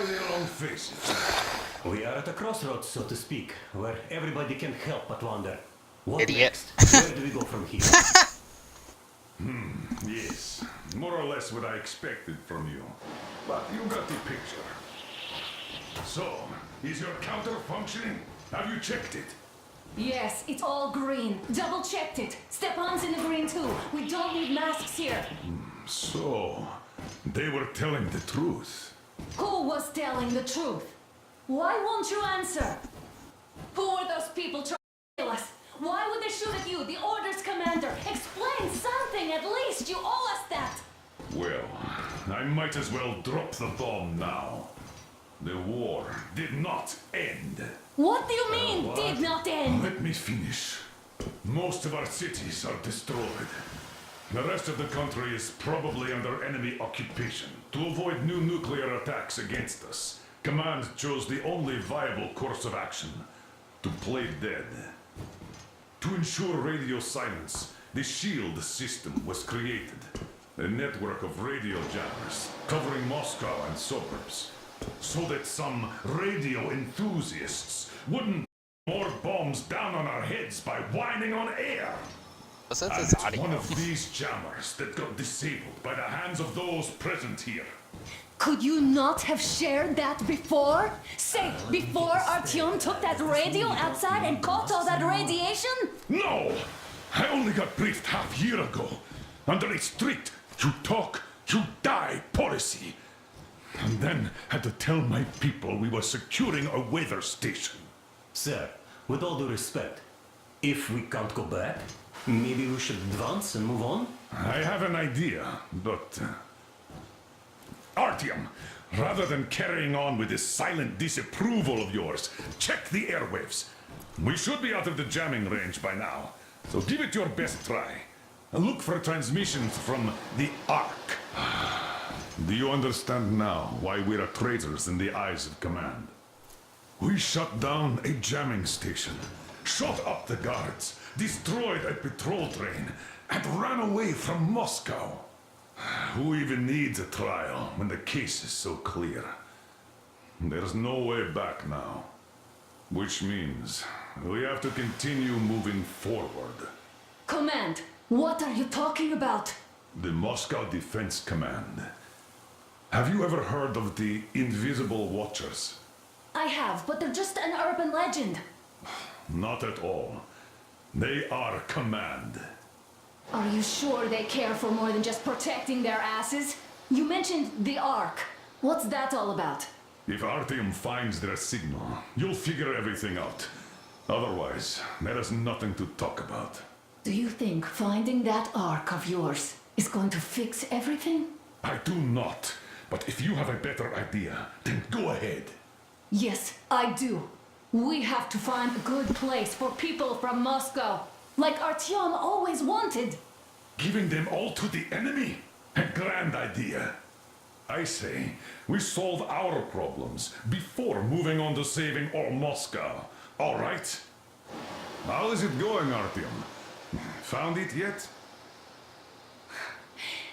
by their own faces. We are at a crossroads, so to speak, where everybody can help but wonder. What Idiot. next? Where do we go from here? Yes, more or less what I expected from you. But you got the picture. So, is your counter functioning? Have you checked it? Yes, it's all green. Double checked it. Stepan's in the green too. We don't need masks here. So, they were telling the truth. Who was telling the truth? Why won't you answer? Who are those people trying to kill us? Why would they shoot at you, the Order's commander? Explain something at least. You owe us that. Well, I might as well drop the bomb now. The war did not end. What do you mean, What? did not end? Let me finish. Most of our cities are destroyed. The rest of the country is probably under enemy occupation. To avoid new nuclear attacks against us, Command chose the only viable course of action: to play dead. To ensure radio silence, the SHIELD system was created. A network of radio jammers covering Moscow and suburbs. So that some radio enthusiasts wouldn't put more bombs down on our heads by whining on air. Listen to And this it's audio. one of these jammers that got disabled by the hands of those present here. Could you not have shared that before? Say, before Artyom took that radio outside and caught all that radiation? No! I only got briefed half year ago. Under a strict, you talk, you die policy. And then had to tell my people we were securing a weather station. Sir, with all due respect, if we can't go back, maybe we should advance and move on? I have an idea, but... Artyom, rather than carrying on with this silent disapproval of yours, check the airwaves. We should be out of the jamming range by now, so give it your best try. And look for transmissions from the Ark. Do you understand now why we are traitors in the eyes of Command? We shut down a jamming station, shot up the guards, destroyed a patrol train, and ran away from Moscow. Who even needs a trial when the case is so clear? There's no way back now. Which means we have to continue moving forward. Command, what are you talking about? The Moscow Defense Command. Have you ever heard of the Invisible Watchers? I have, but they're just an urban legend. Not at all. They are Command. Are you sure they care for more than just protecting their asses? You mentioned the Ark. What's that all about? If Artyom finds their signal, you'll figure everything out. Otherwise, there is nothing to talk about. Do you think finding that Ark of yours is going to fix everything? I do not. But if you have a better idea, then go ahead. Yes, I do. We have to find a good place for people from Moscow, like Artyom always wanted. Giving them all to the enemy? A grand idea. I say, we solve our problems before moving on to saving all Moscow. All right? How is it going, Artyom? Found it yet?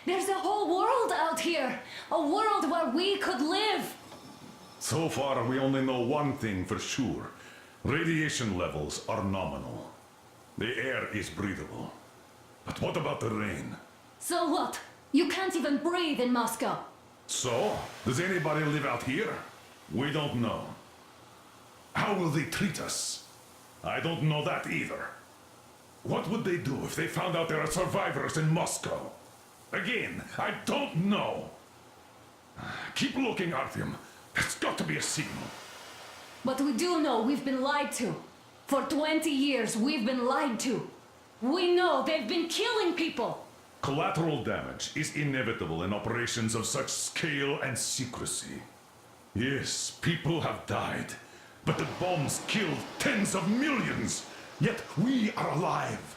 There's a whole world out here. A world where we could live. So far, we only know one thing for sure. Radiation levels are nominal. The air is breathable. But what about the rain? So what? You can't even breathe in Moscow. So, does anybody live out here? We don't know. How will they treat us? I don't know that either. What would they do if they found out there are survivors in Moscow? Again, I don't know. Keep looking, Artyom. There's got to be a signal. But we do know we've been lied to. For 20 years, we've been lied to. We know they've been killing people. Collateral damage is inevitable in operations of such scale and secrecy. Yes, people have died, but the bombs killed tens of millions. Yet we are alive.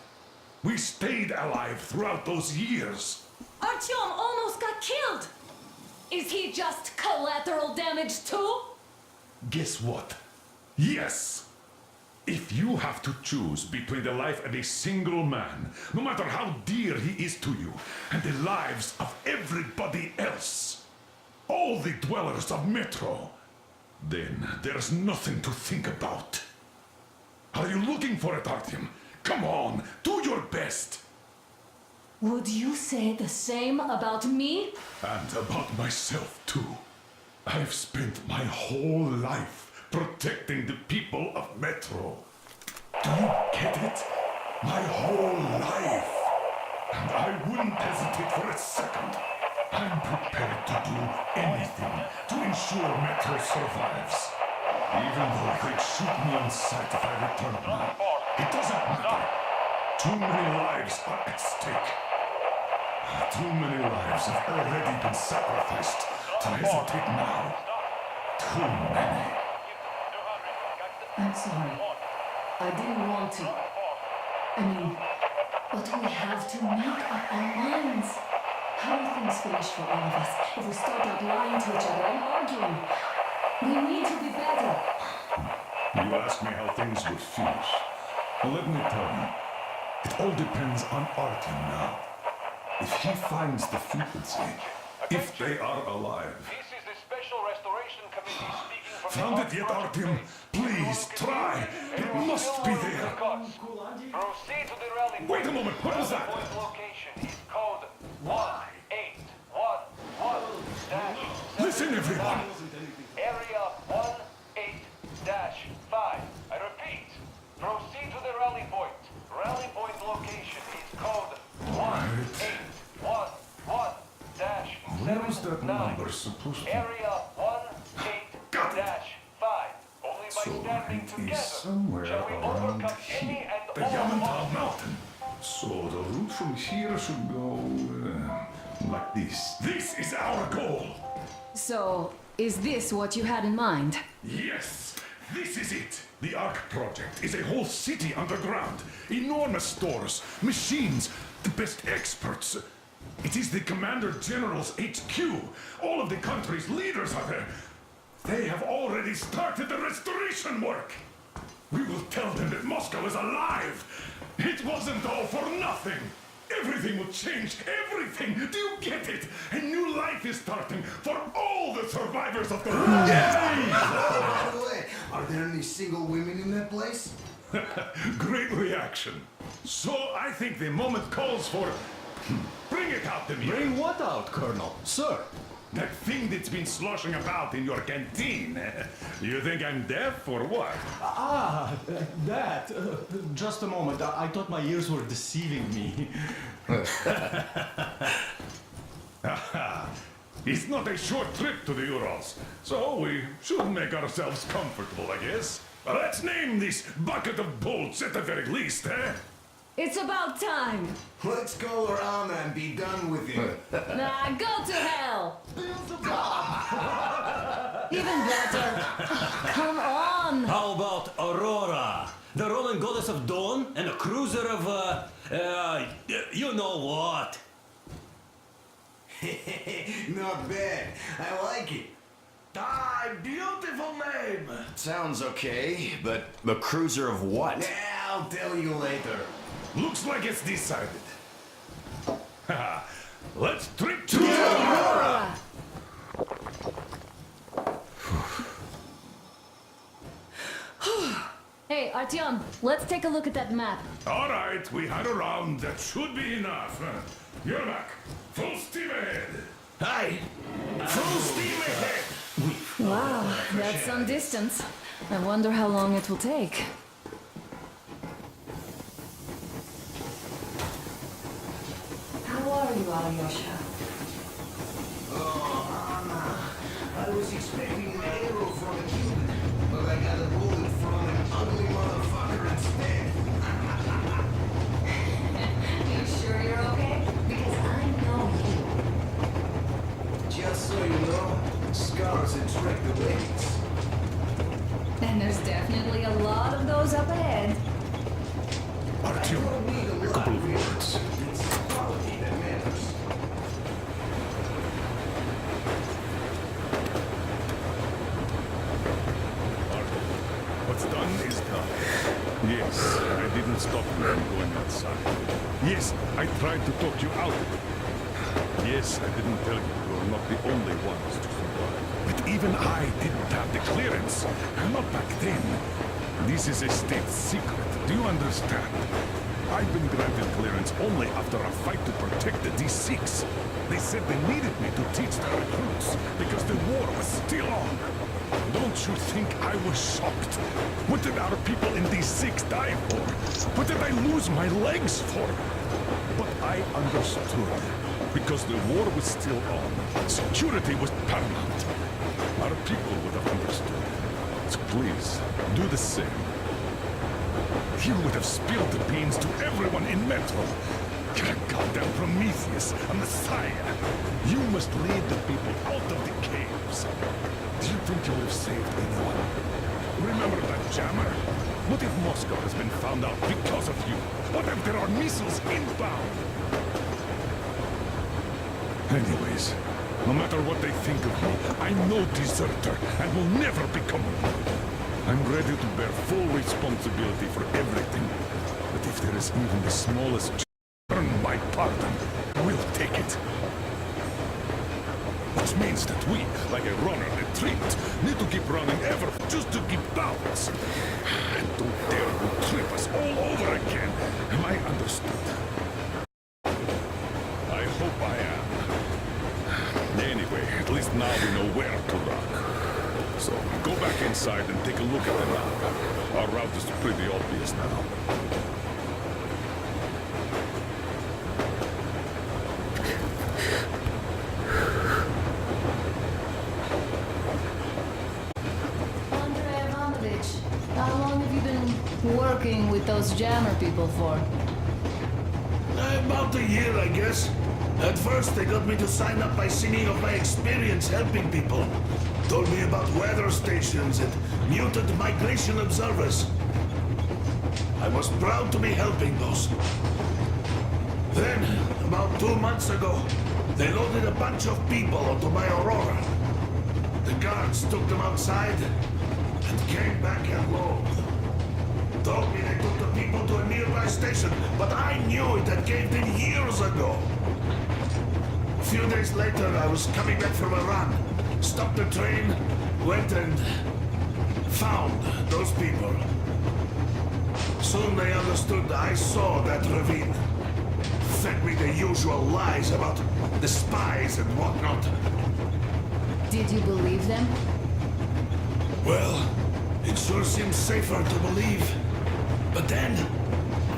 We stayed alive throughout those years. Artyom almost got killed. Is he just collateral damage too? Guess what? Yes! If you have to choose between the life of a single man, no matter how dear he is to you, and the lives of everybody else, all the dwellers of Metro, Then there's nothing to think about. Are you looking for it, Artyom? Come on, do your best. Would you say the same about me? And about myself, too. I've spent my whole life protecting the people of Metro. Do you get it? My whole life. And I wouldn't hesitate for a second. I'm prepared to do anything to ensure Metro survives. Even though they'd shoot me on sight if I returned now. It doesn't matter. Too many lives are at stake. Too many lives have already been sacrificed to hesitate now. Too many. I'm sorry. I didn't want to. I mean, but we have to make up our minds. How are things finished for all of us if we start out lying to each other and arguing? We need to be better. You ask me how things would finish. Well, let me tell you. It all depends on Artyom now. If he finds the frequency, if they are alive. This is the Special Restoration Committee speaking from Found it yet, Artyom? Please, try. It must be there. Proceed to the rally point. Wait a moment, what was that? Point location is code 1811-7. Listen, everyone. Area 18-5. I repeat, proceed to the rally point. Rally point location is code 1811-7. Where is that number supposed to be? Area Got it. 18-5. Only by So standing it together is somewhere shall we around overcome any here. and The all Yamantau Mountain. So the route from here should go like this. This is our goal. So, is this what you had in mind? Yes, this is it. The Ark Project is a whole city underground. Enormous stores, machines, the best experts. It is the Commander General's HQ. All of the country's leaders are there. They have already started the restoration work. We will tell them that Moscow is alive. It wasn't all for nothing. Everything will change. Everything. Do you get it? A new life is starting for all the survivors of the war. By the way, are there any single women in that place? Great reaction. So I think the moment calls for... Bring it out, Demir. Bring what out, Colonel? Sir? That thing that's been sloshing about in your canteen. You think I'm deaf or what? That. Just a moment. I thought my ears were deceiving me. It's not a short trip to the Urals, so we should make ourselves comfortable, I guess. Let's name this bucket of bolts at the very least, eh? It's about time. Let's go around and be done with it. Nah, go to hell. Even better. Come on. How about Aurora? The Roman goddess of dawn and a cruiser of, you know what? Not bad. I like it. Ah, beautiful name! Sounds okay, but the cruiser of what? Yeah, I'll tell you later. Looks like it's decided. Let's trip to Aurora! Hey, Artyom, let's take a look at that map. All right, we had a round. That should be enough. You're back. Full steam ahead. Hi! Full steam ahead. Wow, that's some distance. I wonder how long it will take. How are you, Alyosha? Oh, Anna. I was expecting an arrow from a Cuban, but I got a bullet from an ugly motherfucker instead. You sure you're okay? Because I know you. Just so you know, scars attract the ladies. And there's definitely a lot of those up ahead. Artyom, Need a a lot couple of of it. words. It's quality that matters. What's done is done. Yes, I didn't stop you from going outside. Yes, I tried to talk you out of it. Yes, I didn't tell you you're not the only ones to survive. But even I didn't have the clearance. Not back then. This is a state secret. Do you understand? I've been granted clearance only after a fight to protect the D6. They said they needed me to teach the recruits because the war was still on. Don't you think I was shocked? What did our people in D6 die for? What did I lose my legs for? But I understood. Because the war was still on. Security was paramount. Our people would have understood. So please, do the same. You would have spilled the beans to everyone in Metro. You're a goddamn Prometheus, a messiah. You must lead the people out of the caves. Do you think you would have saved anyone? Remember that jammer? What if Moscow has been found out because of you? What if there are missiles inbound? Anyways, no matter what they think of me, I'm no deserter and will never become one. I'm ready to bear full responsibility for everything. But if there is even the smallest earn my pardon, we'll take it. Which means that we, like a runner retreat, need to keep running ever just to keep balance. And don't dare to trip us all over again. Am I understood? I hope I am. Anyway, at least now we know where to run. So, go back inside and take a look at the map. Our route is pretty obvious now. Andrei Ivanovich, how long have you been working with those jammer people for? About a year, I guess. At first, they got me to sign up by singing of my experience helping people. Told me about weather stations and mutant migration observers. I was proud to be helping those. Then, about 2 months ago, they loaded a bunch of people onto my Aurora. The guards took them outside and came back alone. Told me they took the people to a nearby station, but I knew it had caved in years ago. A few days later, I was coming back from a run. Stopped the train, went and found those people. Soon they understood I saw that ravine. Fed me the usual lies about the spies and whatnot. Did you believe them? Well, it sure seems safer to believe. But then,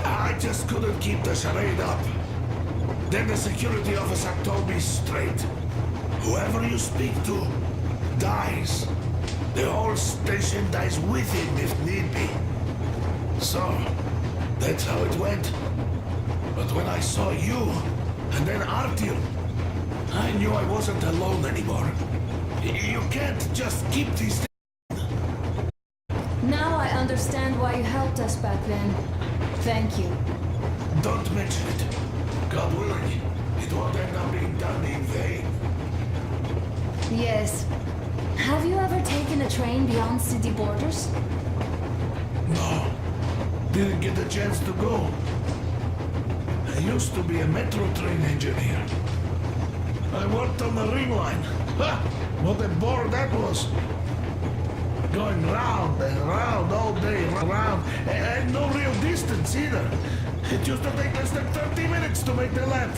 I just couldn't keep the charade up. Then the security officer told me straight. Whoever you speak to dies. The whole station dies with him if need be. So, that's how it went. But when I saw you, and then Artyom, I knew I wasn't alone anymore. You can't just keep these things. Now I understand why you helped us back then. Thank you. Don't mention it. God willing, it won't end up being done in vain. Yes. Have you ever taken a train beyond city borders? No, didn't get a chance to go. I used to be a metro train engineer. I worked on the ring line. Ha! What a bore that was. Going round and round all day, round, and no real distance either. It used to take less than 30 minutes to make the lap.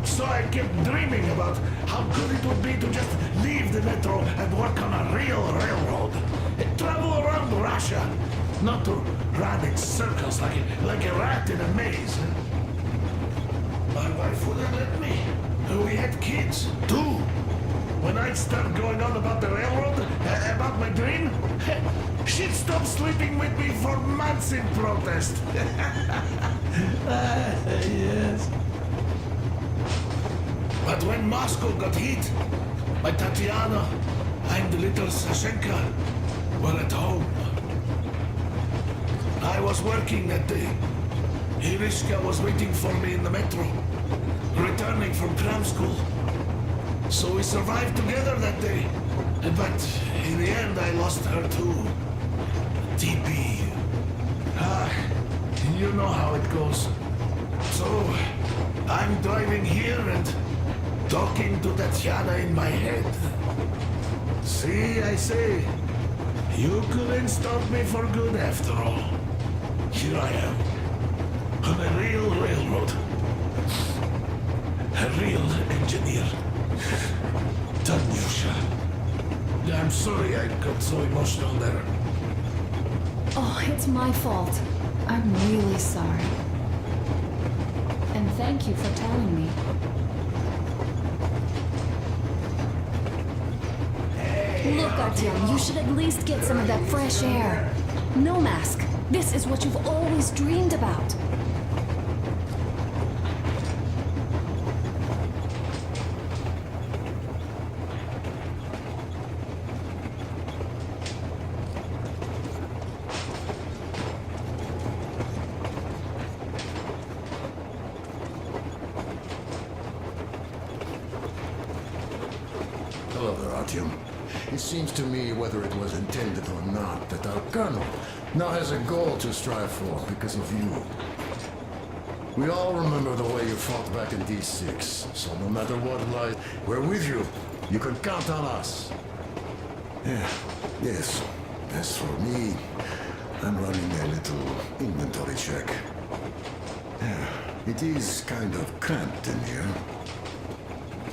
So I kept dreaming about how good it would be to just leave the metro and work on a real railroad. And travel around Russia, not to run in circles like a rat in a maze. My wife wouldn't let me. We had kids, too. When I'd start going on about the railroad, about my dream, she'd stop sleeping with me for months in protest. Yes. But when Moscow got hit, my Tatiana and the little Sashenka were at home. I was working that day. Irishka was waiting for me in the metro, returning from cram school. So we survived together that day. But in the end, I lost her too. TP. You know how it goes. So, I'm driving here and talking to Tatiana in my head. See, I say, you couldn't stop me for good after all. Here I am, on a real railroad. A real engineer. Tanyusha. I'm sorry I got so emotional there. Oh, it's my fault. I'm really sorry. And thank you for telling me. Look, Artyom, you should at least get some of that fresh air. No mask. This is what you've always dreamed about. Hello there, Artyom. It seems to me, whether it was intended or not, that our colonel now has a goal to strive for because of you. We all remember the way you fought back in D6, so no matter what lies, we're with you. You can count on us. Yeah, yes. As for me, I'm running a little inventory check. Yeah, it is kind of cramped in here.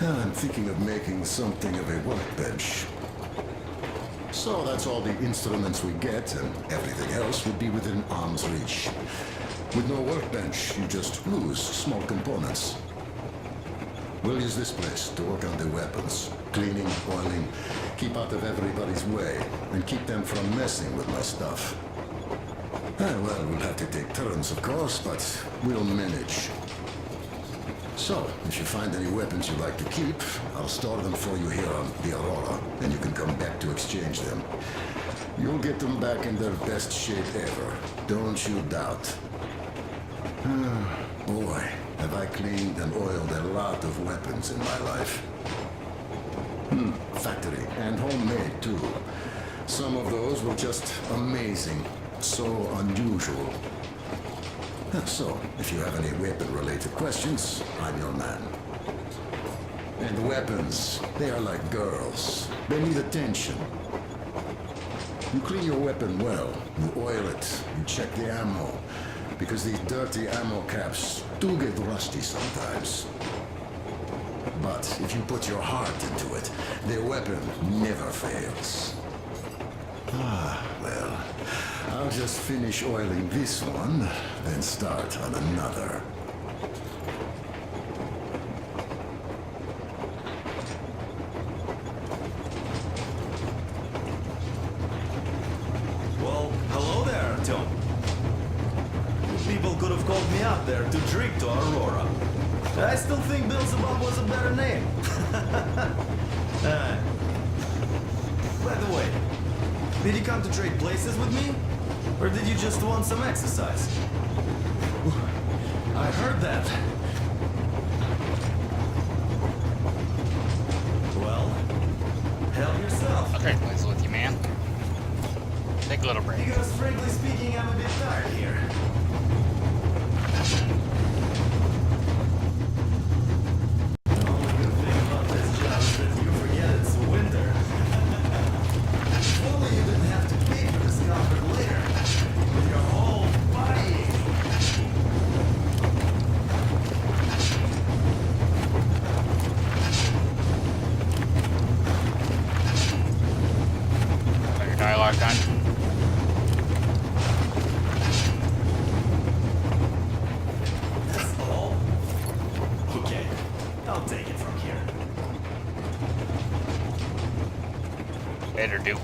I'm thinking of making something of a workbench. So that's all the instruments we get, and everything else would be within arm's reach. With no workbench, you just lose small components. We'll use this place to work on the weapons. Cleaning, oiling, keep out of everybody's way, and keep them from messing with my stuff. Well, we'll have to take turns, of course, but we'll manage. So, if you find any weapons you'd like to keep, I'll store them for you here on the Aurora, and you can come back to exchange them. You'll get them back in their best shape ever. Don't you doubt. Boy, have I cleaned and oiled a lot of weapons in my life. Factory and homemade, too. Some of those were just amazing. So unusual. So, if you have any weapon-related questions, I'm your man. And weapons, they are like girls. They need attention. You clean your weapon well, you oil it, you check the ammo, because these dirty ammo caps do get rusty sometimes. But if you put your heart into it, the weapon never fails. Well, I'll just finish oiling this one, then start on another. Well, hello there, Tom. People could have called me out there to drink to Aurora. I still think Beelzebub was a better name. By the way, did you come to trade places with me? Or did you just want some exercise? I heard that. Well, help yourself. I'll trade places with you, man. Take a little break. Because frankly speaking, I'm a bit tired here. The only good thing about this job is that you forget it's winter. If only you didn't have to pay for this comfort later. With your whole body. Got your dialogue done. That's all? Okay, I'll take it from here. Vader Duke.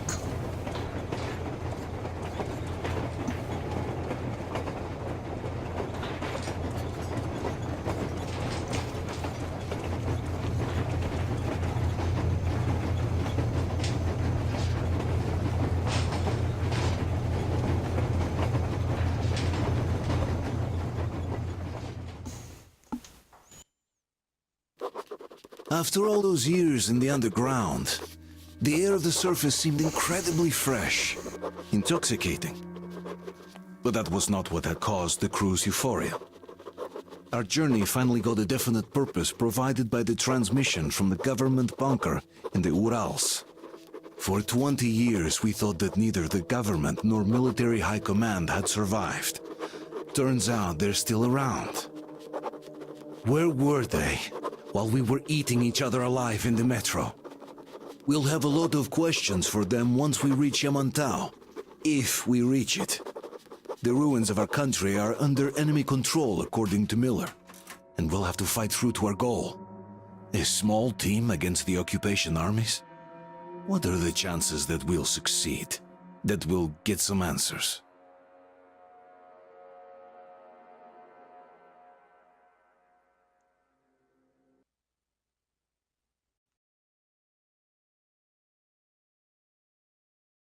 After all those years in the underground, the air of the surface seemed incredibly fresh, intoxicating. But that was not what had caused the crew's euphoria. Our journey finally got a definite purpose provided by the transmission from the government bunker in the Urals. For 20 years, we thought that neither the government nor military high command had survived. Turns out they're still around. Where were they while we were eating each other alive in the metro? We'll have a lot of questions for them once we reach Yamantau, if we reach it. The ruins of our country are under enemy control, according to Miller, and we'll have to fight through to our goal. A small team against the occupation armies? What are the chances that we'll succeed? That we'll get some answers?